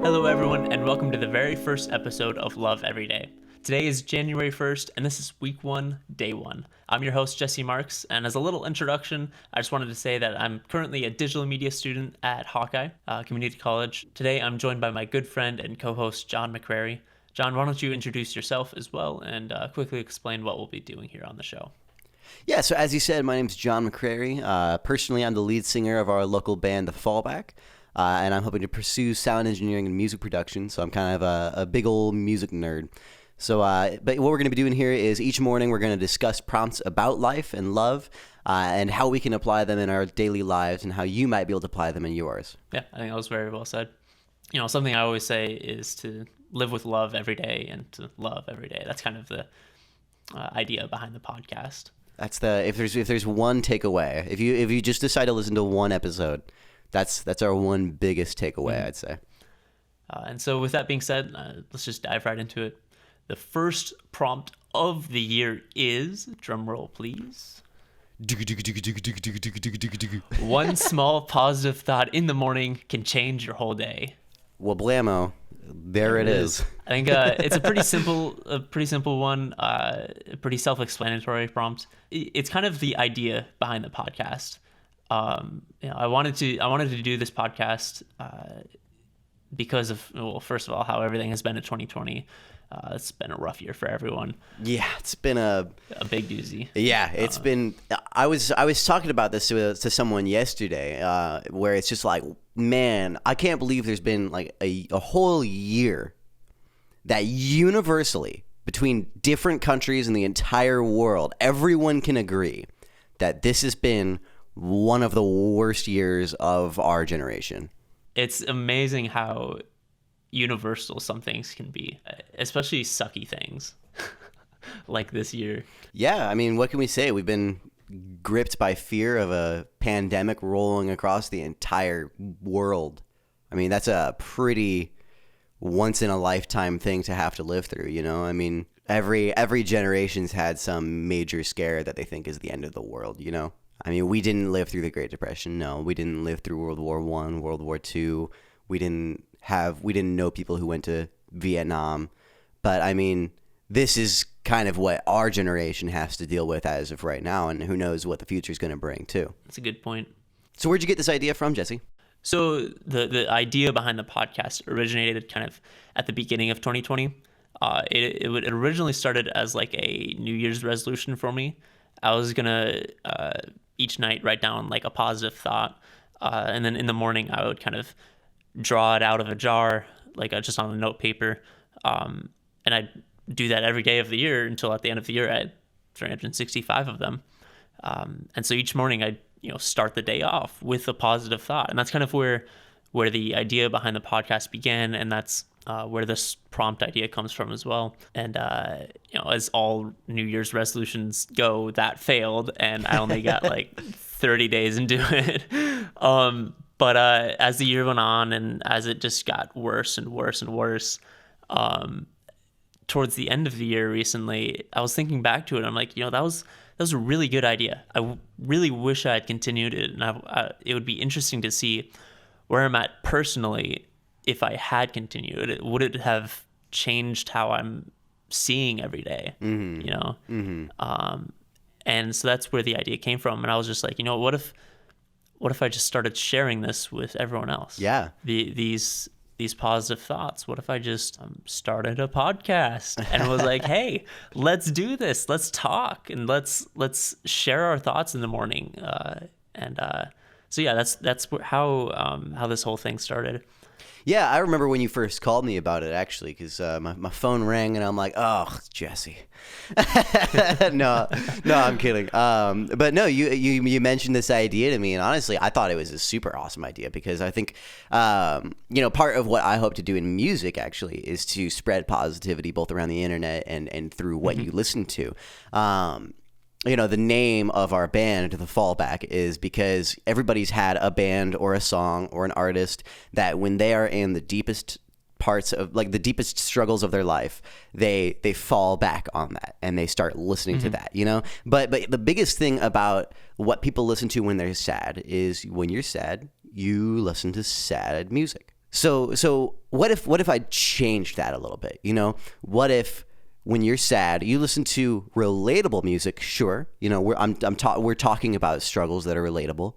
Hello everyone, and welcome to the very first episode of Love Every Day. Today is January 1st, and this is week 1, day 1. I'm your host, Jesse Marks, and as a little introduction, I just wanted to say that I'm currently a digital media student at Hawkeye Community College. Today, I'm joined by my good friend and co-host, Jon McCrary. Jon, why don't you introduce yourself as well, and quickly explain what we'll be doing here on the show. Yeah, so as you said, my name's Jon McCrary. Personally, I'm the lead singer of our local band, The Fallback. And I'm hoping to pursue sound engineering and music production, so I'm kind of a big old music nerd. So, but what we're going to be doing here is each morning we're going to discuss prompts about life and love, and how we can apply them in our daily lives and how you might be able to apply them in yours. Yeah, I think that was very well said. You know, something I always say is to live with love every day and to love every day. That's kind of the idea behind the podcast. That's if there's one takeaway, if you just decide to listen to one episode, that's our one biggest takeaway, I'd say. And so with that being said, let's just dive right into it. The first prompt of the year is, drum roll please, one small positive thought in the morning can change your whole day. Well, blammo, there it is. I think it's a pretty simple one, a pretty self-explanatory prompt. It's kind of the idea behind the podcast. I wanted to do this podcast because of, well, first of all, how everything has been in 2020. It's been a rough year for everyone. Yeah, it's been a big doozy. Yeah, it's been. I was talking about this to someone yesterday, where it's just like, man, I can't believe there's been like a whole year that universally between different countries in the entire world, everyone can agree that this has been one of the worst years of our generation. It's amazing how universal some things can be, especially sucky things like this year. Yeah, I mean, what can we say? We've been gripped by fear of a pandemic rolling across the entire world. I mean, that's a pretty once-in-a-lifetime thing to have to live through, you know? I mean, every generation's had some major scare that they think is the end of the world, you know? I mean, we didn't live through the Great Depression. No, we didn't live through World War I, World War II. We didn't know people who went to Vietnam. But I mean, this is kind of what our generation has to deal with as of right now, and who knows what the future is going to bring too. That's a good point. So where'd you get this idea from, Jesse? So the idea behind the podcast originated kind of at the beginning of 2020. It originally started as like a New Year's resolution for me. I was gonna each night write down like a positive thought, and then in the morning I would kind of draw it out of a jar, like just on a note paper, and I'd do that every day of the year until at the end of the year I had 365 of them. And so each morning I'd start the day off with a positive thought, and that's kind of where the idea behind the podcast began, and that's where this prompt idea comes from as well. And as all New Year's resolutions go, that failed, and I only got like 30 days into it. But as the year went on, and as it just got worse and worse and worse, towards the end of the year recently, I was thinking back to it. And I'm like, that was a really good idea. I really wish I had continued it, and it would be interesting to see where I'm at personally. If I had continued, would it have changed how I'm seeing every day? Mm-hmm. Mm-hmm. And so that's where the idea came from. And I was just like, what if I just started sharing this with everyone else? Yeah. These positive thoughts. What if I just started a podcast and was like, hey, let's do this. Let's talk and let's share our thoughts in the morning. So yeah, that's how this whole thing started. Yeah, I remember when you first called me about it, actually, because my phone rang, and I'm like, oh, Jesse. No, I'm kidding. But no, you mentioned this idea to me, and honestly, I thought it was a super awesome idea, because I think, part of what I hope to do in music, actually, is to spread positivity both around the internet and through what you listen to. The name of our band, The Fallback, is because everybody's had a band or a song or an artist that when they are in the deepest parts of, like, the deepest struggles of their life, they fall back on that and they start listening to that, But the biggest thing about what people listen to when they're sad is when you're sad, you listen to sad music. So what if I changed that a little bit? You know, what if when you're sad, you listen to relatable music? Sure, you know, we're talking about struggles that are relatable,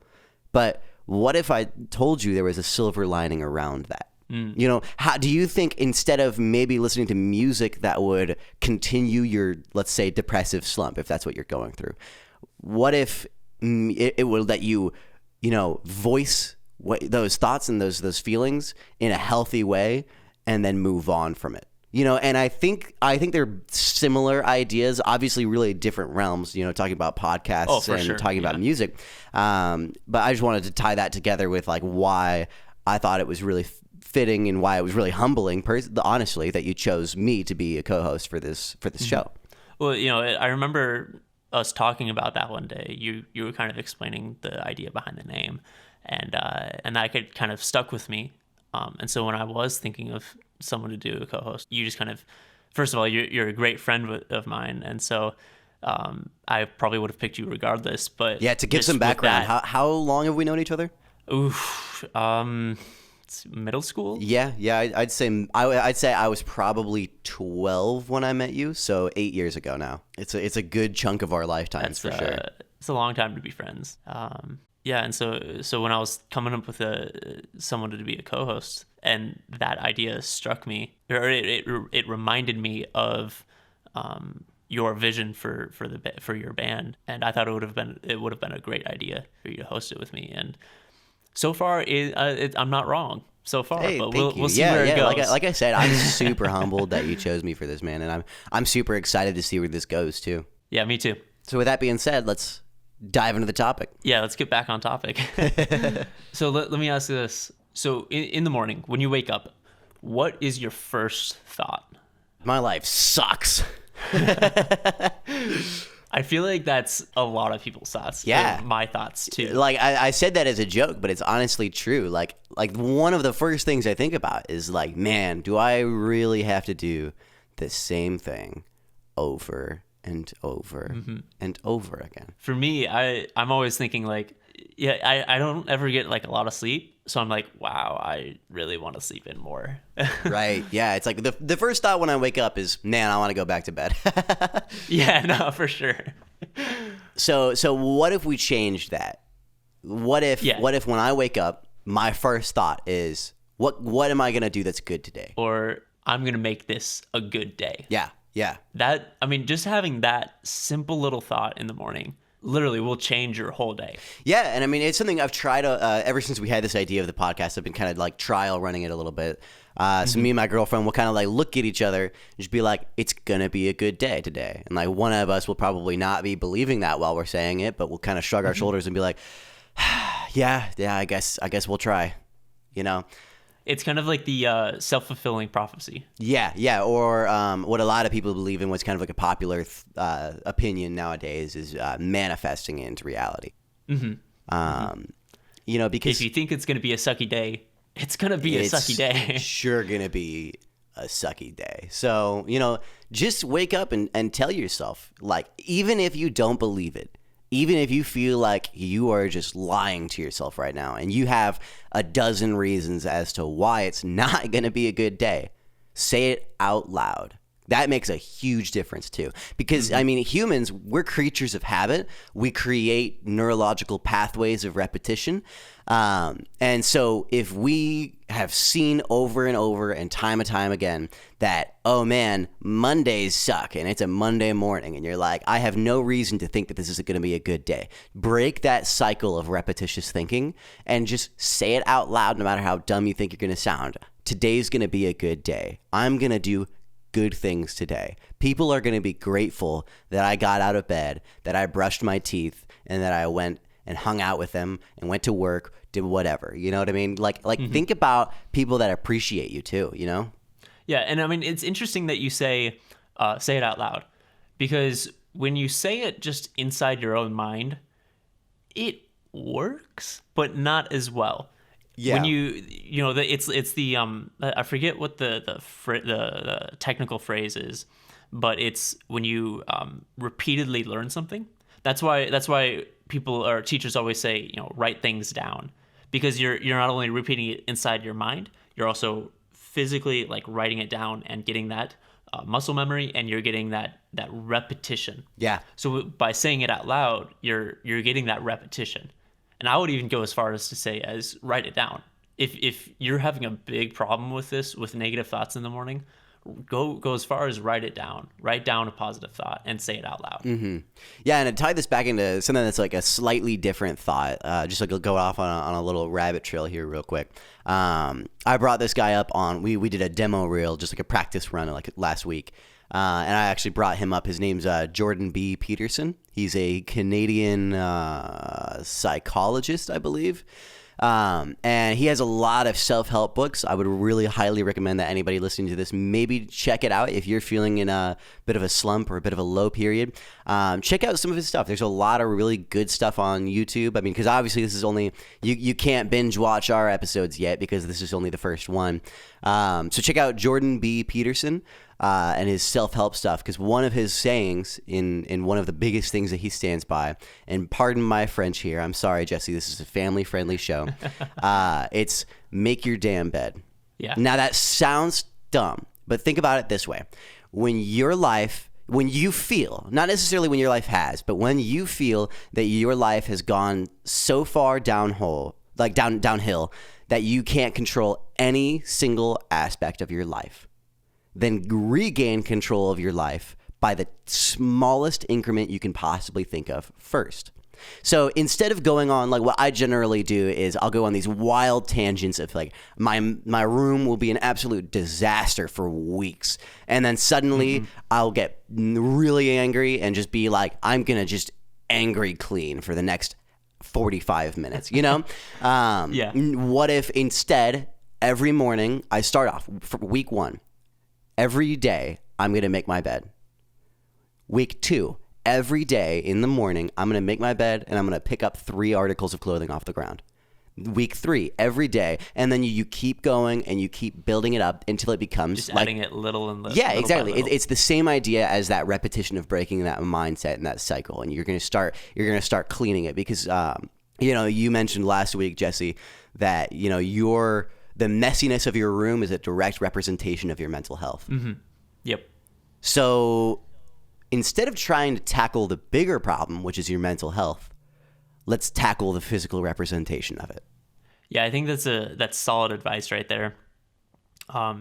but what if I told you there was a silver lining around that? You know, how do you think instead of maybe listening to music that would continue your, let's say, depressive slump, if that's what you're going through, what if it would let you, you know, voice those thoughts and those feelings in a healthy way and then move on from it? You know, and I think they're similar ideas, obviously really different realms, you know, talking about podcasts and talking about music. But I just wanted to tie that together with like why I thought it was really fitting and why it was really humbling, honestly, that you chose me to be a co-host for this show. Well, you know, I remember us talking about that one day. You were kind of explaining the idea behind the name, and that kind of stuck with me. And so when I was thinking of someone to do a co-host, you just kind of, first of all, you're a great friend of mine, and so I probably would have picked you regardless. But yeah, to give some background, how long have we known each other? Middle school. Yeah. I'd say I was probably 12 when I met you, so 8 years ago now. It's a good chunk of our lifetimes. That's for sure. It's a long time to be friends. Yeah, and so when I was coming up with someone to be a co-host, and that idea struck me, or it reminded me of your vision for your band, and I thought it would have been a great idea for you to host it with me. And so far, I'm not wrong so far, hey, but we'll see where it goes. Like I said, I'm super humbled that you chose me for this, man, and I'm super excited to see where this goes too. Yeah, me too. So with that being said, let's dive into the topic. Yeah, let's get back on topic. So let me ask you this. So in the morning, when you wake up, what is your first thought? My life sucks. I feel like that's a lot of people's thoughts. Yeah. My thoughts too. Like I said that as a joke, but it's honestly true. Like one of the first things I think about is like, man, do I really have to do the same thing over and over and over again? For me, I'm always thinking like, yeah, I don't ever get like a lot of sleep. So I'm like, wow, I really want to sleep in more. Right. Yeah. It's like the first thought when I wake up is, man, I want to go back to bed. Yeah, no, for sure. So what if we changed that? What if when I wake up, my first thought is, what am I going to do that's good today? Or I'm going to make this a good day. Yeah. Yeah. Just having that simple little thought in the morning literally will change your whole day. Yeah, and I mean, it's something I've tried ever since we had this idea of the podcast. I've been kind of like trial running it a little bit. So me and my girlfriend will kind of like look at each other and just be like, it's gonna be a good day today. And like one of us will probably not be believing that while we're saying it, but we'll kind of shrug our shoulders and be like, yeah, I guess we'll try, you know? It's kind of like the self-fulfilling prophecy. Yeah. Or what a lot of people believe in, what's kind of like a popular opinion nowadays, is manifesting it into reality. Mm-hmm. You know, because if you think it's going to be a sucky day, it's going to be a sucky day. It's sure going to be a sucky day. So, you know, just wake up and tell yourself, like, even if you don't believe it, even if you feel like you are just lying to yourself right now and you have a dozen reasons as to why it's not going to be a good day, say it out loud. That makes a huge difference too. Because, I mean, humans, we're creatures of habit. We create neurological pathways of repetition. And so if we have seen over and over and time again that, oh man, Mondays suck and it's a Monday morning and you're like, I have no reason to think that this is going to be a good day. Break that cycle of repetitious thinking and just say it out loud, no matter how dumb you think you're going to sound. Today's going to be a good day. I'm going to do good things today. People are going to be grateful that I got out of bed, that I brushed my teeth, and that I went and hung out with them and went to work, did whatever. You know what I mean? Like think about people that appreciate you too, you know? Yeah, and I mean, it's interesting that you say it out loud, because when you say it just inside your own mind, it works, but not as well. Yeah. When you know, it's the I forget what the technical phrase is, but it's when you repeatedly learn something. That's why people or teachers always say, you know, write things down, because you're not only repeating it inside your mind, you're also physically like writing it down and getting that muscle memory, and you're getting that repetition. Yeah. So by saying it out loud, you're getting that repetition. And I would even go as far as to say as write it down. If you're having a big problem with this, with negative thoughts in the morning, go as far as write it down. Write down a positive thought and say it out loud. Mm-hmm. Yeah, and to tie this back into something that's like a slightly different thought, just like go off on a little rabbit trail here real quick. I brought this guy up on, we did a demo reel, just like a practice run like last week. And I actually brought him up. His name's Jordan B. Peterson. He's a Canadian psychologist, I believe. And he has a lot of self-help books. I would really highly recommend that anybody listening to this maybe check it out if you're feeling in a bit of a slump or a bit of a low period. Check out some of his stuff. There's a lot of really good stuff on YouTube. I mean, because obviously this is only, you can't binge watch our episodes yet because this is only the first one. So check out Jordan B. Peterson. And his self-help stuff, because one of his sayings in one of the biggest things that he stands by, and pardon my French here, I'm sorry, Jesse, this is a family-friendly show, it's make your damn bed. Yeah. Now that sounds dumb, but think about it this way. When you feel, not necessarily when your life has, but when you feel that your life has gone so far downhill that you can't control any single aspect of your life, then regain control of your life by the smallest increment you can possibly think of first. So instead of going on, like what I generally do is I'll go on these wild tangents of like my room will be an absolute disaster for weeks. And then suddenly I'll get really angry and just be like, I'm going to just angry clean for the next 45 minutes, you know? Yeah. What if instead every morning I start off for week 1, every day, I'm going to make my bed. Week 2, every day in the morning, I'm going to make my bed and I'm going to pick up 3 articles of clothing off the ground. Week 3, every day. And then you keep going and you keep building it up until it becomes just adding it little and little. Yeah, little exactly. by little. It's the same idea as that repetition of breaking that mindset and that cycle. And you're going to start cleaning it because, you mentioned last week, Jesse, that, the messiness of your room is a direct representation of your mental health. Mm-hmm. Yep. So instead of trying to tackle the bigger problem, which is your mental health, let's tackle the physical representation of it. Yeah, I think that's solid advice right there.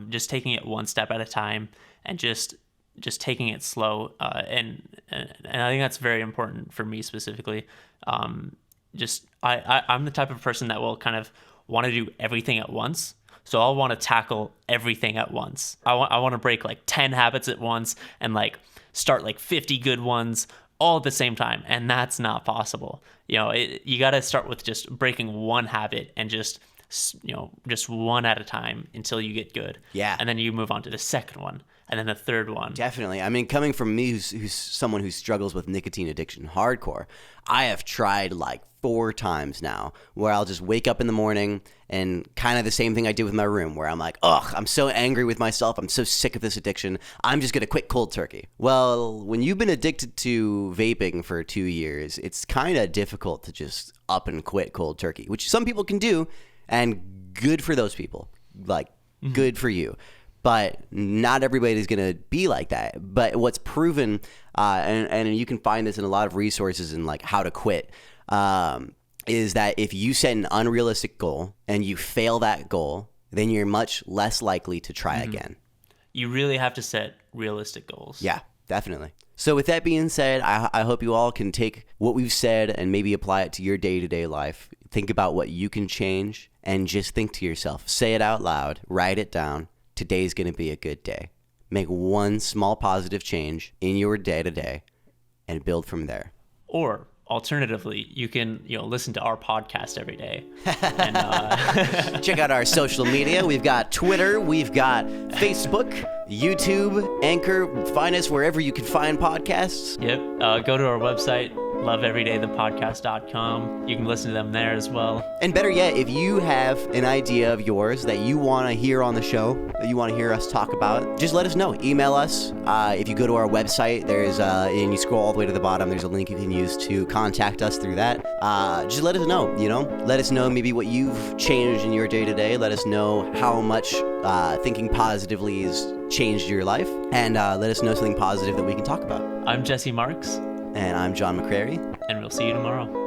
Just taking it one step at a time and just taking it slow. And I think that's very important for me specifically. I'm the type of person that will kind of want to do everything at once. So I'll want to tackle everything at once. I want to break like 10 habits at once and like start like 50 good ones all at the same time. And that's not possible. You got to start with just breaking one habit and just one at a time until you get good. Yeah. And then you move on to the second one and then the third one. Definitely. I mean, coming from me, who's someone who struggles with nicotine addiction hardcore, I have tried like 4 times now where I'll just wake up in the morning and kind of the same thing I did with my room where I'm like, I'm so angry with myself. I'm so sick of this addiction. I'm just going to quit cold turkey. Well, when you've been addicted to vaping for 2 years, it's kind of difficult to just up and quit cold turkey, which some people can do, and good for those people. Like, good for you. But not everybody's going to be like that. But what's proven, and you can find this in a lot of resources in like how to quit, is that if you set an unrealistic goal and you fail that goal, then you're much less likely to try again. You really have to set realistic goals. Yeah, definitely. So with that being said, I hope you all can take what we've said and maybe apply it to your day-to-day life. Think about what you can change and just think to yourself. Say it out loud. Write it down. Today's going to be a good day. Make one small positive change in your day-to-day and build from there. Or alternatively, you can listen to our podcast every day. And, check out our social media. We've got Twitter. We've got Facebook, YouTube, Anchor. Find us wherever you can find podcasts. Yep. Go to our website, loveeverydaythepodcast.com. You can listen to them there as well. And better yet, if you have an idea of yours that you want to hear on the show, that you want to hear us talk about, just let us know. Email us. If you go to our website, and you scroll all the way to the bottom, there's a link you can use to contact us through that. Just let us know, Let us know maybe what you've changed in your day-to-day. Let us know how much thinking positively has changed your life. And let us know something positive that we can talk about. I'm Jesse Marks. And I'm John McCrary. And we'll see you tomorrow.